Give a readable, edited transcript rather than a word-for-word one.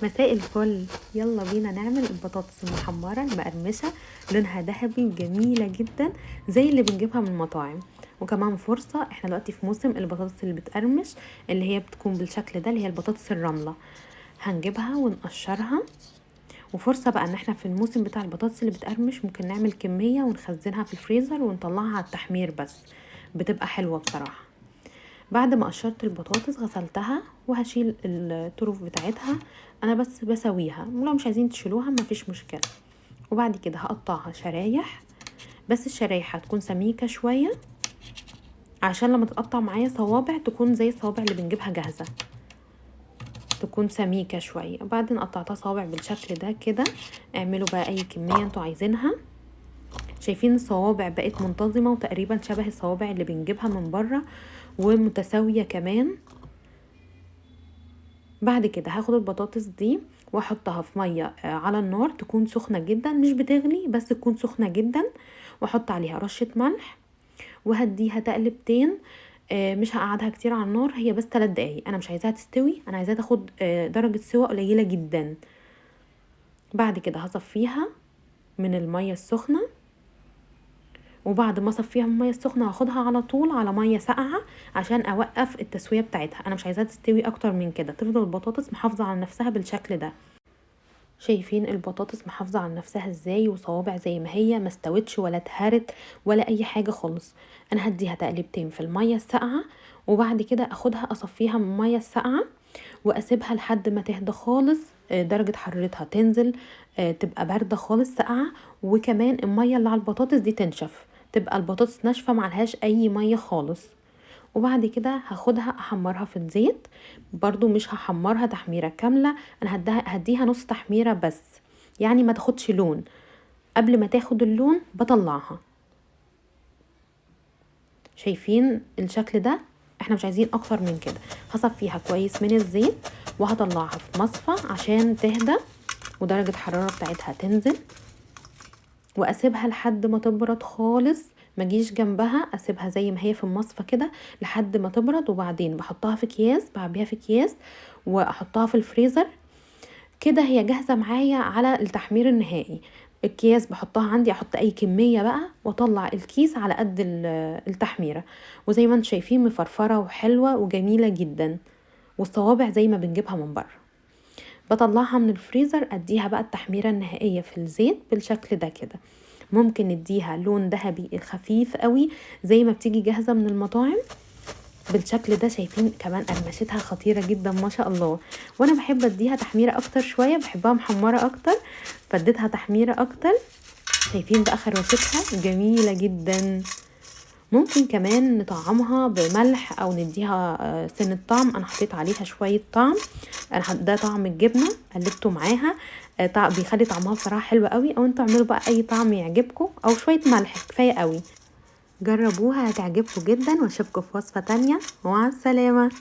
مساء الفل. يلا بينا نعمل البطاطس المحمرة المقرمشة، لونها ذهبي وجميلة جدا زي اللي بنجيبها من المطاعم. وكمان فرصة، احنا دلوقتي في موسم البطاطس اللي بتقرمش، اللي هي بتكون بالشكل ده، اللي هي البطاطس الرملة. هنجيبها ونقشرها. وفرصة بقى ان احنا في الموسم بتاع البطاطس اللي بتقرمش ممكن نعمل كمية ونخزنها في الفريزر ونطلعها على التحمير، بس بتبقى حلوة بصراحة. بعد ما قشرت البطاطس غسلتها وهشيل الطرف بتاعتها، انا بس بسويها، ولو مش عايزين تشيلوها مفيش مشكله. وبعد كده هقطعها شرايح، بس الشرايح هتكون سميكه شويه عشان لما تتقطع معايا صوابع تكون زي الصوابع اللي بنجيبها جاهزه، تكون سميكه شويه. وبعدين قطعتها صوابع بالشكل ده كده. اعملوا بقى اي كميه انتوا عايزينها. شايفين الصوابع بقت منتظمه وتقريبا شبه الصوابع اللي بنجيبها من بره ومتساويه كمان. بعد كده هاخد البطاطس دي واحطها في ميه على النار تكون سخنه جدا، مش بتغلي بس تكون سخنه جدا، واحط عليها رشه ملح وهديها تقلبتين. مش هقعدها كتير على النار، هي بس 3 دقايق. انا مش عايزاها تستوي، انا عايزاها تاخد درجه سوا قليله جدا. بعد كده هصفيها من الميه السخنه، وبعد ما اصفيها من الميه السخنه هاخدها على طول على ميه ساقعه عشان اوقف التسويه بتاعتها. انا مش عايزاها تستوي اكتر من كده، تفضل البطاطس محافظه على نفسها بالشكل ده. شايفين البطاطس محافظه على نفسها ازاي، وصوابع زي ما هي، ما استوتش ولا اتهرت ولا اي حاجه خالص. انا هديها تقلبتين في الميه الساقعه، وبعد كده اخدها اصفيها من الميه الساقعه واسيبها لحد ما تهدى خالص، درجه حرارتها تنزل، تبقى بارده خالص ساقعه. وكمان الميه اللي على البطاطس دي تنشف، تبقى البطاطس ناشفه معلهاش اي ميه خالص. وبعد كده هاخدها احمرها في الزيت، برضو مش هحمرها تحميره كامله، انا هديها نص تحميره بس، يعني ما تاخدش لون. قبل ما تاخد اللون بطلعها. شايفين الشكل ده؟ احنا مش عايزين اكتر من كده. هصفيها كويس من الزيت وهطلعها في مصفى عشان تهدى ودرجه الحراره بتاعتها تنزل، واسيبها لحد ما تبرد خالص. ما جيش جنبها، اسيبها زي ما هي في المصفى كده لحد ما تبرد. وبعدين بحطها في اكياس، بعبيها في اكياس واحطها في الفريزر. كده هي جاهزه معايا على التحمير النهائي. الكياس بحطها عندي، احط اي كميه بقى واطلع الكيس على قد التحميره. وزي ما انتم شايفين مفرفره وحلوه وجميله جدا، والصوابع زي ما بنجيبها من بره. بطلعها من الفريزر، اديها بقى التحميره النهائيه في الزيت بالشكل ده كده. ممكن نديها لون ذهبي الخفيف قوي زي ما بتيجي جاهزه من المطاعم بالشكل ده. شايفين كمان قرمشتها خطيره جدا ما شاء الله. وانا بحب اديها تحميره اكتر شويه، بحبها محمره اكتر، فاديتها تحميره اكتر. شايفين بقى خروشتها جميله جدا. ممكن كمان نطعمها بملح او نديها سن الطعم. انا حطيت عليها شويه طعم، ده طعم الجبنه قلبته معاها، بيخلي طعمها بصراحه حلو قوي. او انتوا اعملوا بقى اي طعم يعجبكم، او شويه ملح كفايه قوي. جربوها هتعجبكم جدا، واشوفكم في وصفه تانية، ومع السلامه.